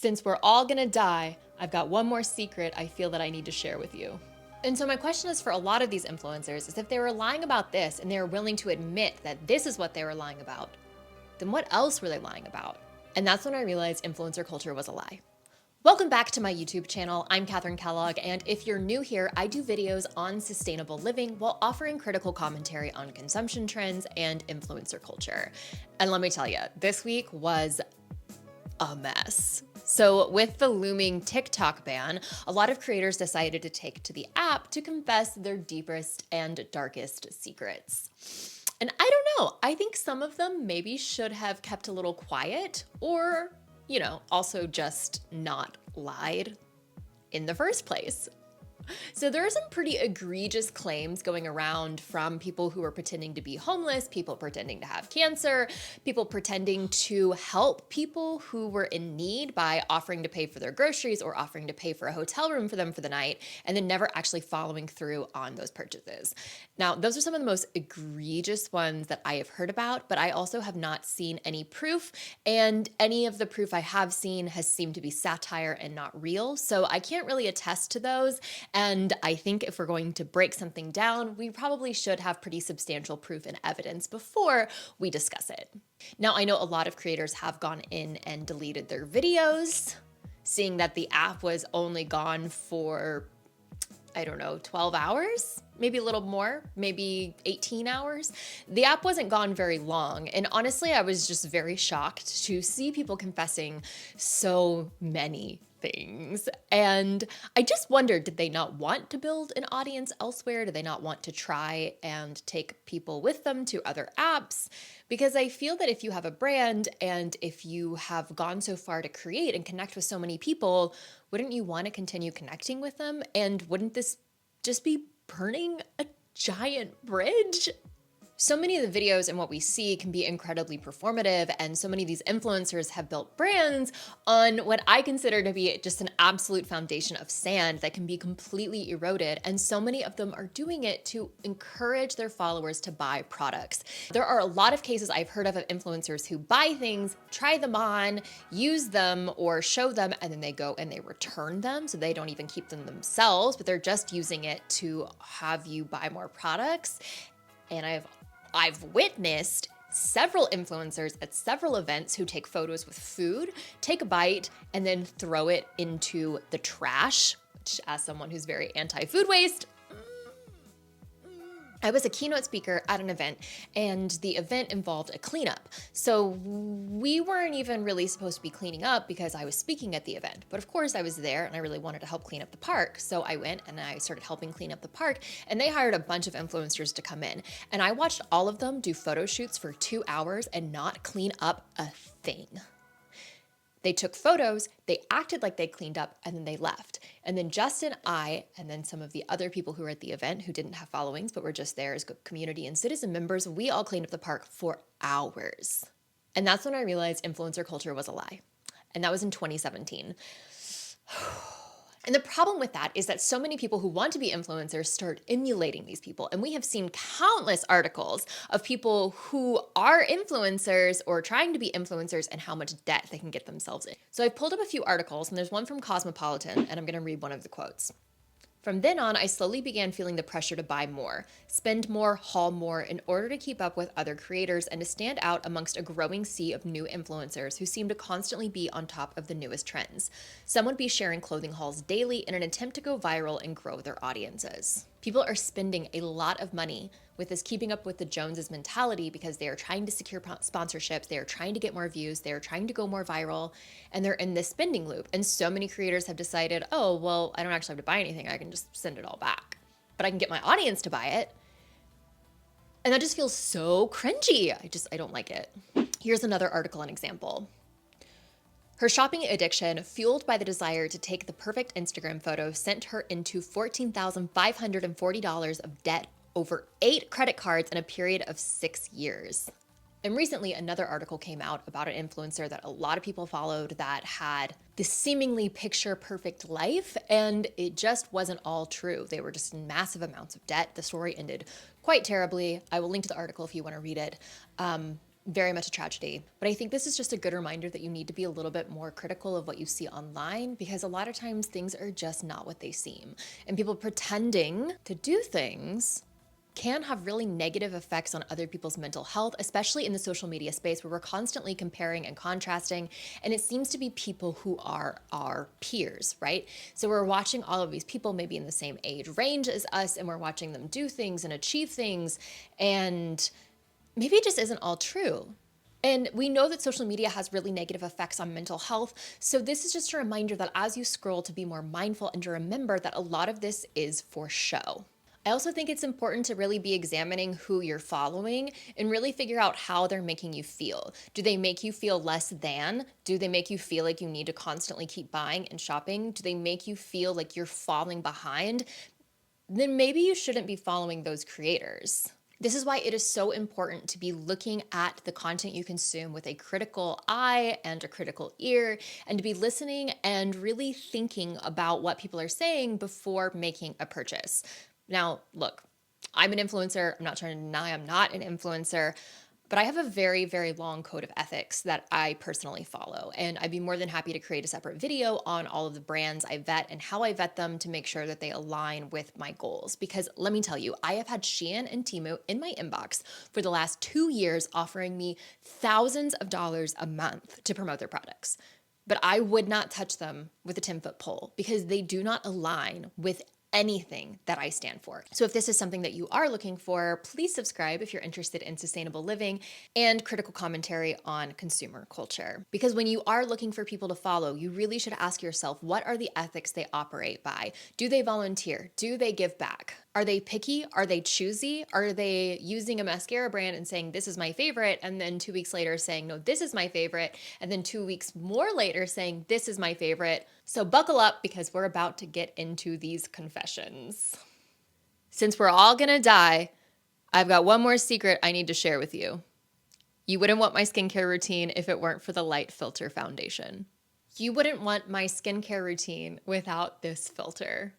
Since we're all gonna die, I've got one more secret I feel that I need to share with you. And so my question is for a lot of these influencers is if they were lying about this and they were willing to admit that this is what they were lying about, then what else were they lying about? And that's when I realized influencer culture was a lie. Welcome back to my YouTube channel. I'm Kathryn Kellogg, and if you're new here, I do videos on sustainable living while offering critical commentary on consumption trends and influencer culture. And let me tell you, this week was a mess. So with the looming TikTok ban, a lot of creators decided to take to the app to confess their deepest and darkest secrets. And I don't know, I think some of them maybe should have kept a little quiet or, also just not lied in the first place. So there are some pretty egregious claims going around from people who are pretending to be homeless, people pretending to have cancer, people pretending to help people who were in need by offering to pay for their groceries or offering to pay for a hotel room for them for the night, and then never actually following through on those purchases. Now, those are some of the most egregious ones that I have heard about, but I also have not seen any proof, and any of the proof I have seen has seemed to be satire and not real, so I can't really attest to those. And I think if we're going to break something down, we probably should have pretty substantial proof and evidence before we discuss it. Now, I know a lot of creators have gone in and deleted their videos, seeing that the app was only gone for, 12 hours, maybe a little more, maybe 18 hours. The app wasn't gone very long. And honestly, I was just very shocked to see people confessing so many things. And I just wondered, did they not want to build an audience elsewhere? Did they not want to try and take people with them to other apps? Because I feel that if you have a brand and if you have gone so far to create and connect with so many people, wouldn't you want to continue connecting with them? And wouldn't this just be burning a giant bridge? So many of the videos and what we see can be incredibly performative, and so many of these influencers have built brands on what I consider to be just an absolute foundation of sand that can be completely eroded, and so many of them are doing it to encourage their followers to buy products. There are a lot of cases I've heard of influencers who buy things, try them on, use them or show them, and then they go and they return them, so they don't even keep them themselves, but they're just using it to have you buy more products. And I've witnessed several influencers at several events who take photos with food, take a bite, and then throw it into the trash, which, as someone who's very anti-food waste, I was a keynote speaker at an event, and the event involved a cleanup. So we weren't even really supposed to be cleaning up because I was speaking at the event. But of course I was there and I really wanted to help clean up the park. So I went and I started helping clean up the park, and they hired a bunch of influencers to come in. And I watched all of them do photo shoots for 2 hours and not clean up a thing. They took photos, they acted like they cleaned up, and then they left. And then Justin, I, and then some of the other people who were at the event who didn't have followings but were just there as community and citizen members, we all cleaned up the park for hours. And that's when I realized influencer culture was a lie. And that was in 2017. And the problem with that is that so many people who want to be influencers start emulating these people. And we have seen countless articles of people who are influencers or trying to be influencers and how much debt they can get themselves in. So I pulled up a few articles, and there's one from Cosmopolitan, and I'm going to read one of the quotes. From then on, I slowly began feeling the pressure to buy more, spend more, haul more in order to keep up with other creators and to stand out amongst a growing sea of new influencers who seem to constantly be on top of the newest trends. Some would be sharing clothing hauls daily in an attempt to go viral and grow their audiences. People are spending a lot of money with this keeping up with the Joneses mentality because they are trying to secure sponsorships, they are trying to get more views, they are trying to go more viral, and they're in this spending loop. And so many creators have decided, oh, well, I don't actually have to buy anything, I can just send it all back. But I can get my audience to buy it. And that just feels so cringy. I don't like it. Here's another article and example. Her shopping addiction, fueled by the desire to take the perfect Instagram photo, sent her into $14,540 of debt over 8 credit cards in a period of 6 years. And recently, another article came out about an influencer that a lot of people followed that had this seemingly picture-perfect life, and it just wasn't all true. They were just in massive amounts of debt. The story ended quite terribly. I will link to the article if you want to read it. Very much a tragedy. But I think this is just a good reminder that you need to be a little bit more critical of what you see online, because a lot of times things are just not what they seem. And people pretending to do things can have really negative effects on other people's mental health, especially in the social media space where we're constantly comparing and contrasting. And it seems to be people who are our peers, right? So we're watching all of these people maybe in the same age range as us, and we're watching them do things and achieve things. And maybe it just isn't all true. And we know that social media has really negative effects on mental health. So this is just a reminder that as you scroll, to be more mindful and to remember that a lot of this is for show. I also think it's important to really be examining who you're following and really figure out how they're making you feel. Do they make you feel less than? Do they make you feel like you need to constantly keep buying and shopping? Do they make you feel like you're falling behind? Then maybe you shouldn't be following those creators. This is why it is so important to be looking at the content you consume with a critical eye and a critical ear, and to be listening and really thinking about what people are saying before making a purchase. Now, look, I'm an influencer. I'm not trying to deny I'm not an influencer, but I have a very, very long code of ethics that I personally follow. And I'd be more than happy to create a separate video on all of the brands I vet and how I vet them to make sure that they align with my goals. Because let me tell you, I have had Shein and Temu in my inbox for the last 2 years offering me thousands of dollars a month to promote their products. But I would not touch them with a 10-foot pole because they do not align with anything that I stand for. So if this is something that you are looking for, please subscribe if you're interested in sustainable living and critical commentary on consumer culture. Because when you are looking for people to follow, you really should ask yourself, what are the ethics they operate by? Do they volunteer? Do they give back? Are they picky? Are they choosy? Are they using a mascara brand and saying, this is my favorite, and then 2 weeks later saying, no, this is my favorite, and then 2 weeks more later saying, this is my favorite? So buckle up, because we're about to get into these confessions. Since we're all gonna die, I've got one more secret I need to share with you. You wouldn't want my skincare routine if it weren't for the Light Filter Foundation. You wouldn't want my skincare routine without this filter.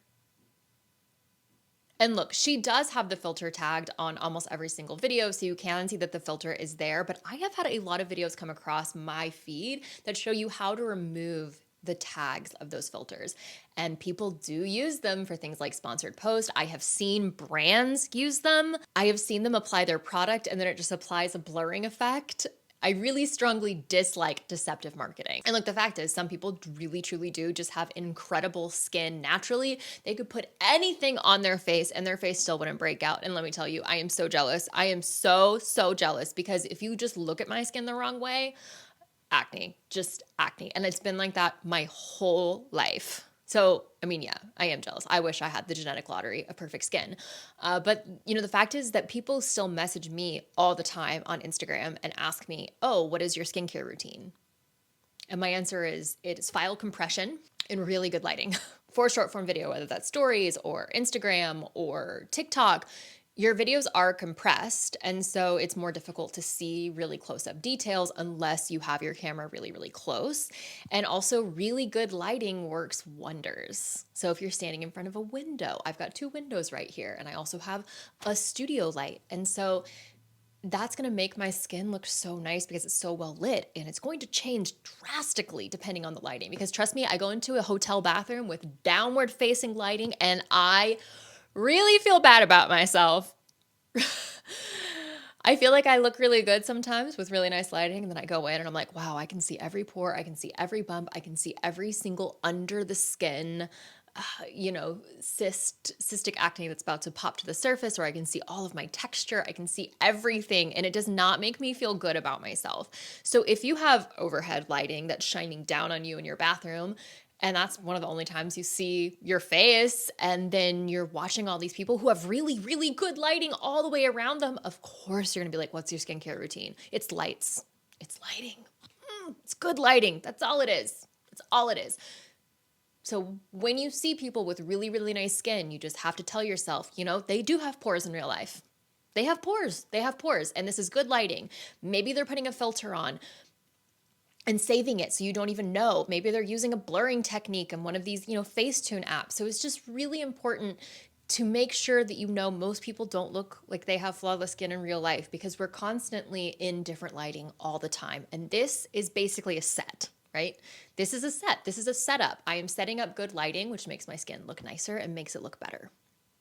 And look, she does have the filter tagged on almost every single video, so you can see that the filter is there. But I have had a lot of videos come across my feed that show you how to remove the tags of those filters. And people do use them for things like sponsored posts. I have seen brands use them. I have seen them apply their product and then it just applies a blurring effect. I really strongly dislike deceptive marketing. And look, the fact is, some people really truly do just have incredible skin naturally. They could put anything on their face and their face still wouldn't break out. And let me tell you, I am so jealous. I am so jealous, because if you just look at my skin the wrong way, acne, just acne. And it's been like that my whole life. So, I mean, yeah, I am jealous. I wish I had the genetic lottery of perfect skin. But, the fact is that people still message me all the time on Instagram and ask me, oh, what is your skincare routine? And my answer is, it is file compression and really good lighting. For short form video, whether that's stories or Instagram or TikTok, your videos are compressed, and so it's more difficult to see really close-up details unless you have your camera really, really close. And also, really good lighting works wonders. So if you're standing in front of a window, I've got 2 windows right here, and I also have a studio light. And so that's going to make my skin look so nice because it's so well lit, and it's going to change drastically depending on the lighting. Because trust me, I go into a hotel bathroom with downward facing lighting and I really feel bad about myself. I feel like I look really good sometimes with really nice lighting, and then I go in and I'm like, wow, I can see every pore, I can see every bump, I can see every single under the skin, cystic acne that's about to pop to the surface, or I can see all of my texture, I can see everything, and it does not make me feel good about myself. So if you have overhead lighting that's shining down on you in your bathroom, and that's one of the only times you see your face, and then you're watching all these people who have really, really good lighting all the way around them, of course you're gonna be like, what's your skincare routine? It's lights. It's lighting. It's good lighting. That's all it is. That's all it is. So when you see people with really, really nice skin, you just have to tell yourself, they do have pores in real life. They have pores. They have pores. And this is good lighting. Maybe they're putting a filter on and saving it so you don't even know. Maybe they're using a blurring technique in one of these, Facetune apps. So it's just really important to make sure that you know most people don't look like they have flawless skin in real life, because we're constantly in different lighting all the time. And this is basically a set, right? This is a set. This is a setup. I am setting up good lighting, which makes my skin look nicer and makes it look better.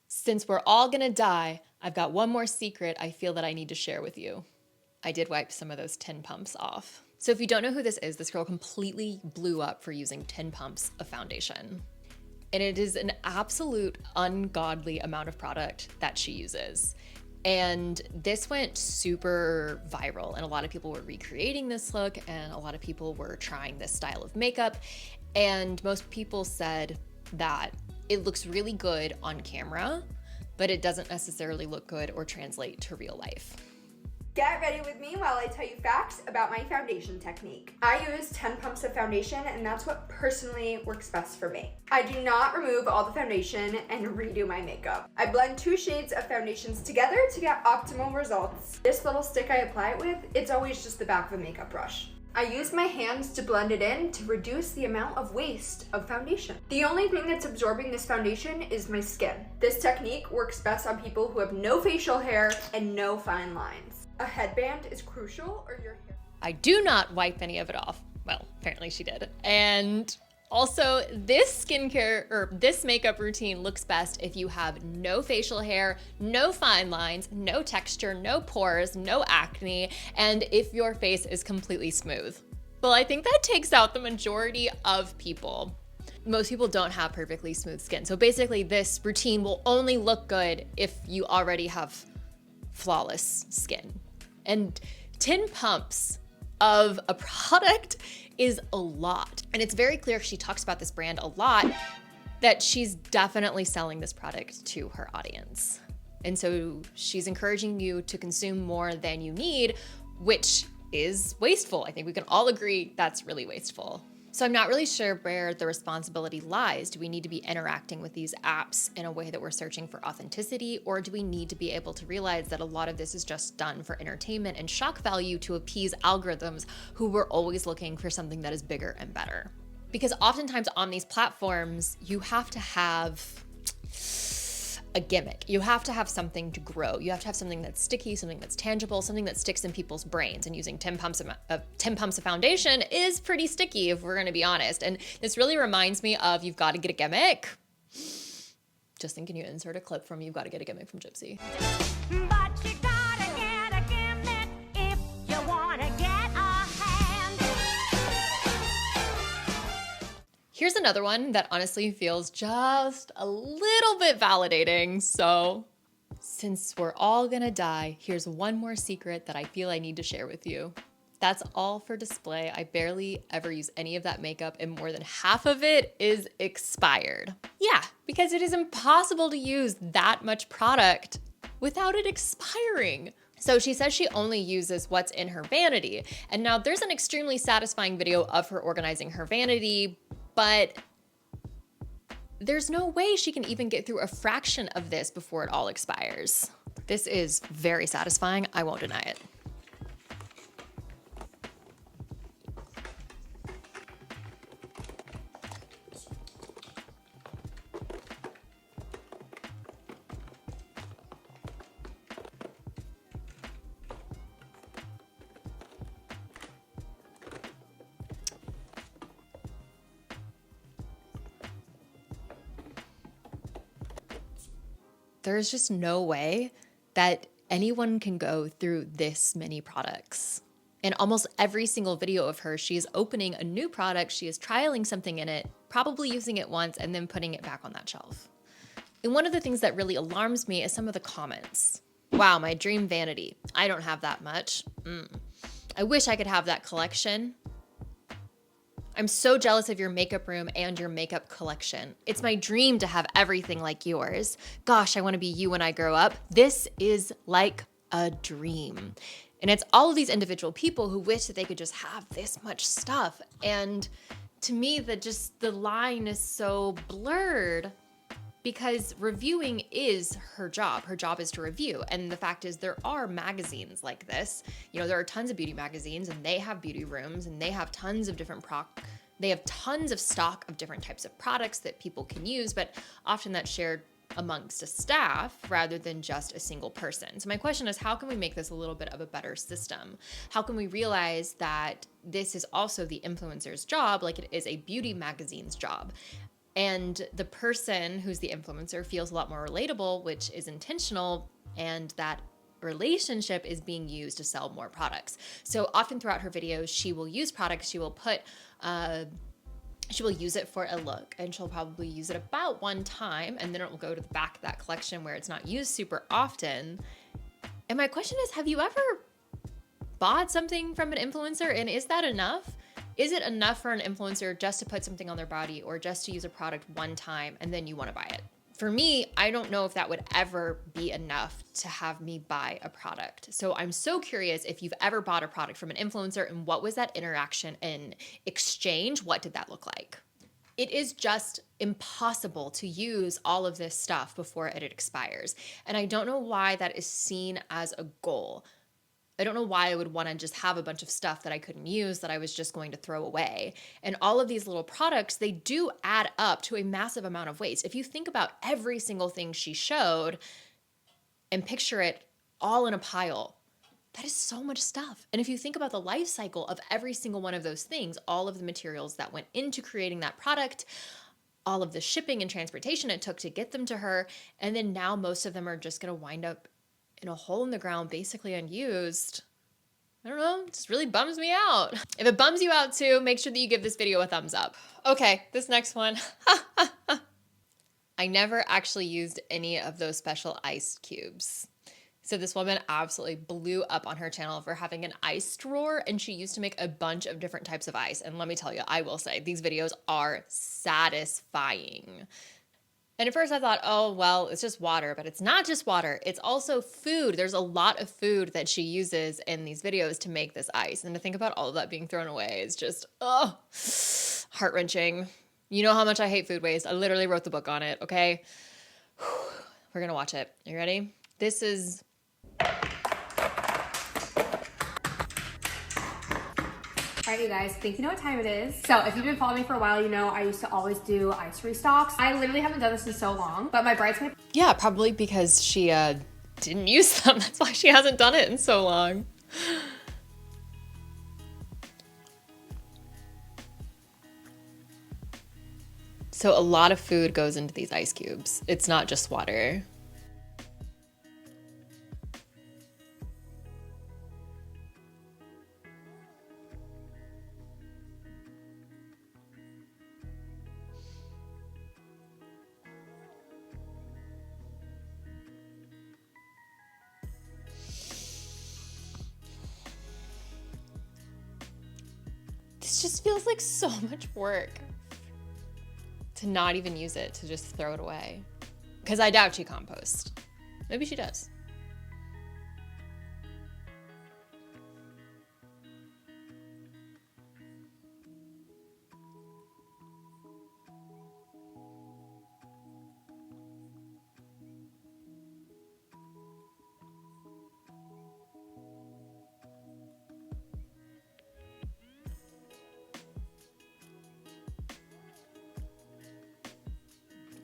Since we're all gonna die, I've got one more secret I feel that I need to share with you. I did wipe some of those 10 pumps off. So if you don't know who this is, this girl completely blew up for using 10 pumps of foundation. And it is an absolute ungodly amount of product that she uses. And this went super viral, and a lot of people were recreating this look, and a lot of people were trying this style of makeup. And most people said that it looks really good on camera, but it doesn't necessarily look good or translate to real life. Get ready with me while I tell you facts about my foundation technique. I use 10 pumps of foundation, and that's what personally works best for me. I do not remove all the foundation and redo my makeup. I blend 2 shades of foundations together to get optimal results. This little stick I apply it with, it's always just the back of a makeup brush. I use my hands to blend it in to reduce the amount of waste of foundation. The only thing that's absorbing this foundation is my skin. This technique works best on people who have no facial hair and no fine lines. A headband is crucial, or your hair. I do not wipe any of it off. Well, apparently she did. And also, this skincare or this makeup routine looks best if you have no facial hair, no fine lines, no texture, no pores, no acne, and if your face is completely smooth. Well, I think that takes out the majority of people. Most people don't have perfectly smooth skin. So basically, this routine will only look good if you already have flawless skin. And 10 pumps of a product is a lot. And it's very clear, she talks about this brand a lot, that she's definitely selling this product to her audience. And so she's encouraging you to consume more than you need, which is wasteful. I think we can all agree that's really wasteful. So I'm not really sure where the responsibility lies. Do we need to be interacting with these apps in a way that we're searching for authenticity, or do we need to be able to realize that a lot of this is just done for entertainment and shock value to appease algorithms who were always looking for something that is bigger and better? Because oftentimes on these platforms, you have to have a gimmick. You have to have something to grow. You have to have something that's sticky, something that's tangible, something that sticks in people's brains. And using 10 pumps of foundation is pretty sticky, if we're going to be honest. And this really reminds me of You've Got to Get a Gimmick. Justin, can you insert a clip from You've Got to Get a Gimmick from Gypsy? But you gotta get a gimmick if you wanna get a hand. Here's another one that honestly feels just a little bit validating. So, since we're all gonna die, here's one more secret that I feel I need to share with you. That's all for display. I barely ever use any of that makeup, and more than half of it is expired. Yeah, because it is impossible to use that much product without it expiring. So she says she only uses what's in her vanity. And now there's an extremely satisfying video of her organizing her vanity, but there's no way she can even get through a fraction of this before it all expires. This is very satisfying. I won't deny it. There's just no way that anyone can go through this many products. In almost every single video of her, she is opening a new product, she is trialing something in it, probably using it once, and then putting it back on that shelf. And one of the things that really alarms me is some of the comments. Wow, my dream vanity. I don't have that much. I wish I could have that collection. I'm so jealous of your makeup room and your makeup collection. It's my dream to have everything like yours. Gosh, I want to be you when I grow up. This is like a dream. And it's all of these individual people who wish that they could just have this much stuff. And to me, the line is so blurred, because reviewing is her job. Her job is to review. And the fact is, there are magazines like this. You know, there are tons of beauty magazines, and they have beauty rooms, and they have tons of different they have tons of stock of different types of products that people can use, but often that's shared amongst a staff rather than just a single person. So my question is, how can we make this a little bit of a better system? How can we realize that this is also the influencer's job, like it is a beauty magazine's job? And the person who's the influencer feels a lot more relatable, which is intentional, and that relationship is being used to sell more products. So often throughout her videos, she will use products, she will use it for a look, and she'll probably use it about one time, and then it will go to the back of that collection where it's not used super often. And my question is, have you ever bought something from an influencer, and is that enough? Is it enough for an influencer just to put something on their body or just to use a product one time and then you want to buy it? For me, I don't know if that would ever be enough to have me buy a product. So I'm so curious if you've ever bought a product from an influencer, and what was that interaction and exchange? What did that look like? It is just impossible to use all of this stuff before it expires. And I don't know why that is seen as a goal. I don't know why I would want to just have a bunch of stuff that I couldn't use that I was just going to throw away. And all of these little products, they do add up to a massive amount of waste. If you think about every single thing she showed and picture it all in a pile, that is so much stuff. And if you think about the life cycle of every single one of those things, all of the materials that went into creating that product, all of the shipping and transportation it took to get them to her, and then now most of them are just going to wind up in a hole in the ground, basically unused. I don't know, it just really bums me out. If it bums you out too, make sure that you give this video a thumbs up. Okay, this next one. I never actually used any of those special ice cubes. So this woman absolutely blew up on her channel for having an ice drawer, and she used to make a bunch of different types of ice. And let me tell you, I will say, these videos are satisfying. And at first I thought, oh, well, it's just water, but it's not just water. It's also food. There's a lot of food that she uses in these videos to make this ice. And to think about all of that being thrown away is just, oh, heart-wrenching. You know how much I hate food waste. I literally wrote the book on it, okay? We're gonna watch it. You ready? This is... All right, you guys, I think you know what time it is. So if you've been following me for a while, you know I used to always do ice restocks. I literally haven't done this in so long, but my bridesmaid... Yeah, probably because she didn't use them. That's why she hasn't done it in so long. So a lot of food goes into these ice cubes. It's not just water. This just feels like so much work to not even use it, to just throw it away. Because I doubt she composts. Maybe she does.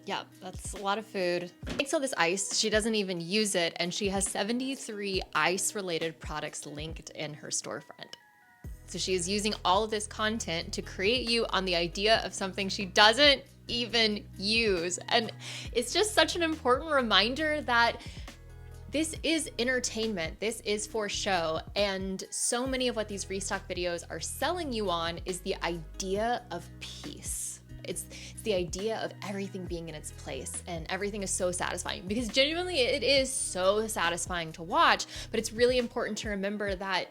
Yeah, that's a lot of food. She makes all this ice, she doesn't even use it, and she has 73 ice-related products linked in her storefront. So she is using all of this content to create you on the idea of something she doesn't even use. And it's just such an important reminder that this is entertainment, this is for show, and so many of what these restock videos are selling you on is the idea of peace. It's the idea of everything being in its place, and everything is so satisfying, because genuinely it is so satisfying to watch, but it's really important to remember that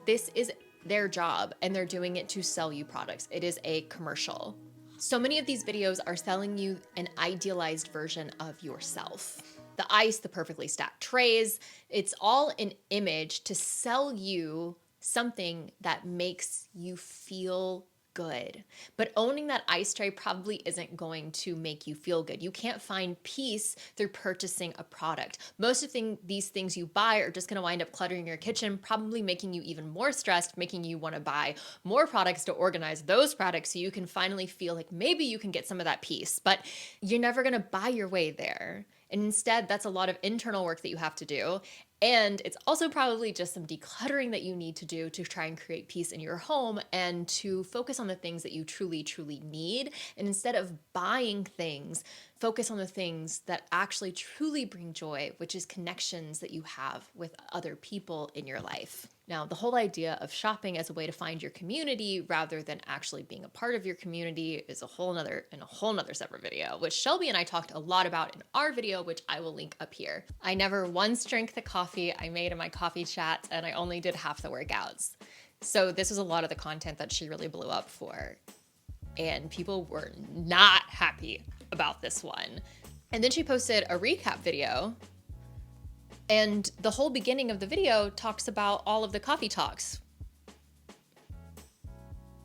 this is their job and they're doing it to sell you products. It is a commercial. So many of these videos are selling you an idealized version of yourself. The ice, the perfectly stacked trays, it's all an image to sell you something that makes you feel good. But owning that ice tray probably isn't going to make you feel good. You can't find peace through purchasing a product. Most of these things you buy are just going to wind up cluttering your kitchen, probably making you even more stressed, making you want to buy more products to organize those products so you can finally feel like maybe you can get some of that peace. But you're never going to buy your way there. And instead, that's a lot of internal work that you have to do. And it's also probably just some decluttering that you need to do to try and create peace in your home and to focus on the things that you truly, truly need. And instead of buying things, focus on the things that actually truly bring joy, which is connections that you have with other people in your life. Now, the whole idea of shopping as a way to find your community rather than actually being a part of your community is a whole nother separate video, which Shelby and I talked a lot about in our video, which I will link up here. I never once drank the coffee I made in my coffee chats, and I only did half the workouts. So this was a lot of the content that she really blew up for. And people were not happy about this one. And then she posted a recap video, and the whole beginning of the video talks about all of the coffee talks,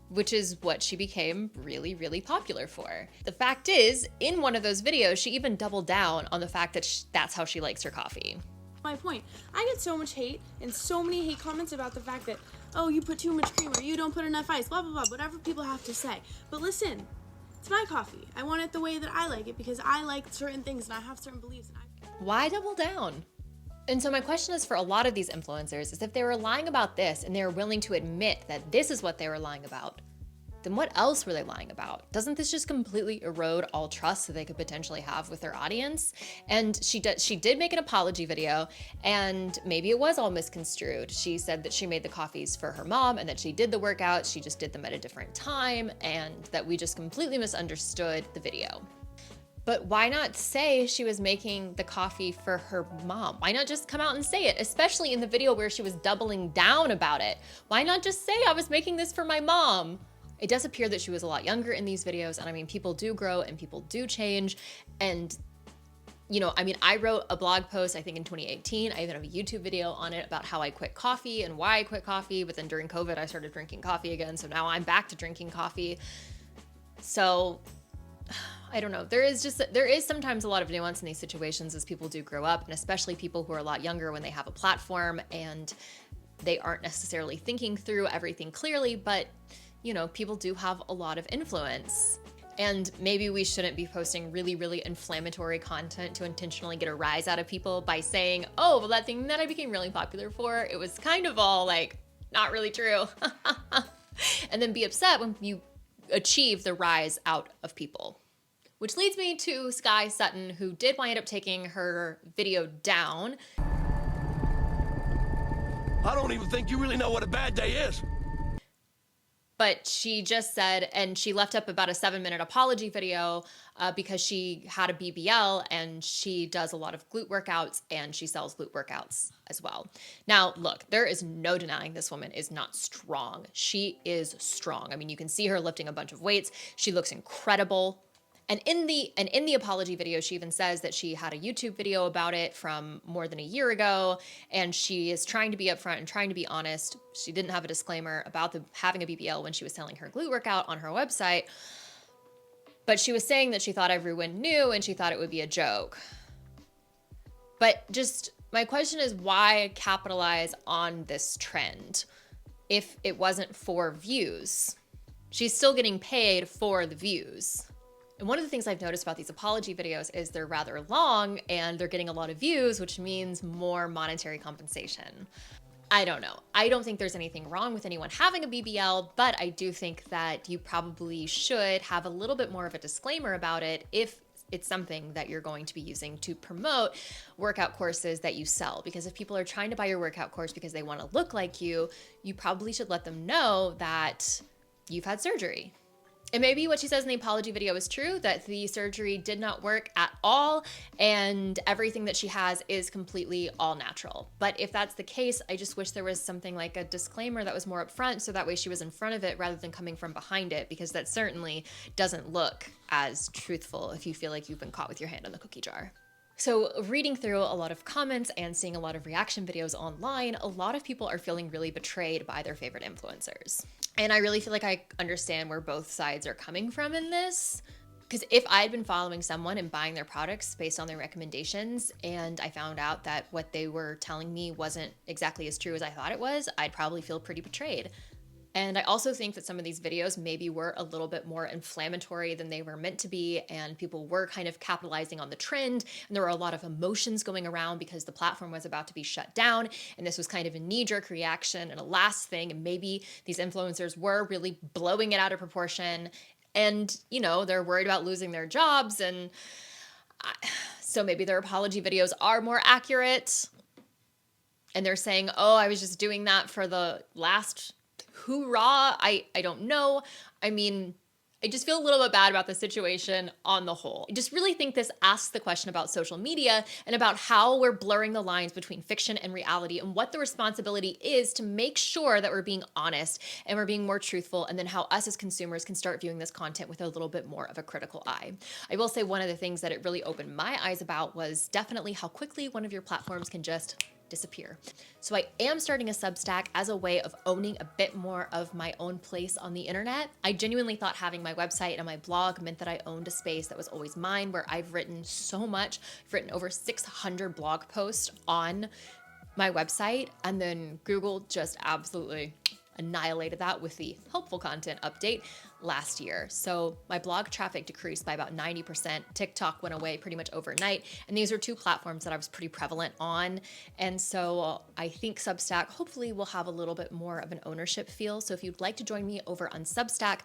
which is what she became really, really popular for. The fact is, in one of those videos, she even doubled down on the fact that that's how she likes her coffee. My point. I get so much hate and so many hate comments about the fact that, oh, you put too much cream or you don't put enough ice, blah, blah, blah, whatever people have to say. But listen, it's my coffee. I want it the way that I like it because I like certain things and I have certain beliefs. Why double down? And so my question is for a lot of these influencers is if they were lying about this and they were willing to admit that this is what they were lying about, then what else were they lying about? Doesn't this just completely erode all trust that they could potentially have with their audience? And she did make an apology video, and maybe it was all misconstrued. She said that she made the coffees for her mom and that she did the workouts, she just did them at a different time, and that we just completely misunderstood the video. But why not say she was making the coffee for her mom? Why not just come out and say it, especially in the video where she was doubling down about it? Why not just say I was making this for my mom? It does appear that she was a lot younger in these videos, and I mean, people do grow and people do change. And, you know, I mean, I wrote a blog post, I think in 2018, I even have a YouTube video on it about how I quit coffee and why I quit coffee, but then during COVID, I started drinking coffee again, so now I'm back to drinking coffee. So, I don't know. There is sometimes a lot of nuance in these situations as people do grow up, and especially people who are a lot younger when they have a platform and they aren't necessarily thinking through everything clearly, but you know, people do have a lot of influence. And maybe we shouldn't be posting really, really inflammatory content to intentionally get a rise out of people by saying, oh, well, that thing that I became really popular for, it was kind of all like not really true. And then be upset when you achieve the rise out of people. Which leads me to Sky Sutton, who did wind up taking her video down. I don't even think you really know what a bad day is. But she just said, and she left up about a 7-minute apology video because she had a BBL and she does a lot of glute workouts and she sells glute workouts as well. Now, look, there is no denying this woman is not strong. She is strong. I mean, you can see her lifting a bunch of weights. She looks incredible. And in the apology video, she even says that she had a YouTube video about it from more than a year ago, and she is trying to be upfront and trying to be honest. She didn't have a disclaimer about having a BBL when she was selling her glute workout on her website, but she was saying that she thought everyone knew and she thought it would be a joke. But just my question is, why capitalize on this trend if it wasn't for views? She's still getting paid for the views. And one of the things I've noticed about these apology videos is they're rather long and they're getting a lot of views, which means more monetary compensation. I don't know. I don't think there's anything wrong with anyone having a BBL, but I do think that you probably should have a little bit more of a disclaimer about it if it's something that you're going to be using to promote workout courses that you sell. Because if people are trying to buy your workout course because they want to look like you probably should let them know that you've had surgery. And maybe what she says in the apology video is true, that the surgery did not work at all and everything that she has is completely all natural. But if that's the case, I just wish there was something like a disclaimer that was more upfront so that way she was in front of it rather than coming from behind it, because that certainly doesn't look as truthful if you feel like you've been caught with your hand in the cookie jar. So reading through a lot of comments and seeing a lot of reaction videos online, a lot of people are feeling really betrayed by their favorite influencers. And I really feel like I understand where both sides are coming from in this. Because if I had been following someone and buying their products based on their recommendations and I found out that what they were telling me wasn't exactly as true as I thought it was, I'd probably feel pretty betrayed. And I also think that some of these videos maybe were a little bit more inflammatory than they were meant to be, and people were kind of capitalizing on the trend, and there were a lot of emotions going around because the platform was about to be shut down, and this was kind of a knee-jerk reaction and a last thing, and maybe these influencers were really blowing it out of proportion, and, you know, they're worried about losing their jobs, and so maybe their apology videos are more accurate, and they're saying, oh, I was just doing that for the last hoorah. I don't know. I mean, I just feel a little bit bad about the situation on the whole. I just really think this asks the question about social media and about how we're blurring the lines between fiction and reality, and what the responsibility is to make sure that we're being honest and we're being more truthful, and then how us as consumers can start viewing this content with a little bit more of a critical eye. I will say one of the things that it really opened my eyes about was definitely how quickly one of your platforms can just disappear. So I am starting a Substack as a way of owning a bit more of my own place on the internet. I genuinely thought having my website and my blog meant that I owned a space that was always mine, where I've written so much. I've written over 600 blog posts on my website, and then Google just absolutely annihilated that with the helpful content update last year. So my blog traffic decreased by about 90%. TikTok went away pretty much overnight. And these are two platforms that I was pretty prevalent on. And so I think Substack hopefully will have a little bit more of an ownership feel. So if you'd like to join me over on Substack,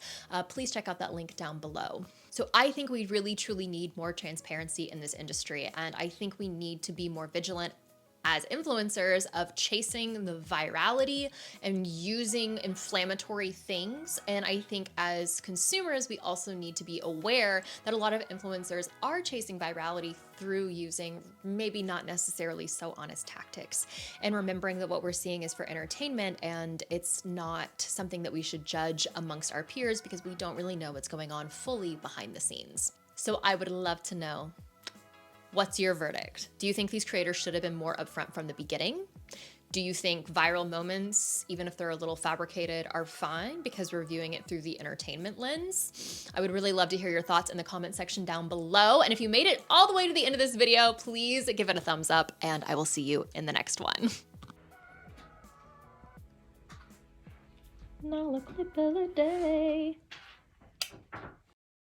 please check out that link down below. So I think we really truly need more transparency in this industry. And I think we need to be more vigilant as influencers of chasing the virality and using inflammatory things. And I think as consumers, we also need to be aware that a lot of influencers are chasing virality through using maybe not necessarily so honest tactics, and remembering that what we're seeing is for entertainment and it's not something that we should judge amongst our peers, because we don't really know what's going on fully behind the scenes. So I would love to know, what's your verdict? Do you think these creators should have been more upfront from the beginning? Do you think viral moments, even if they're a little fabricated, are fine because we're viewing it through the entertainment lens? I would really love to hear your thoughts in the comment section down below. And if you made it all the way to the end of this video, please give it a thumbs up, and I will see you in the next one. Clip of the day.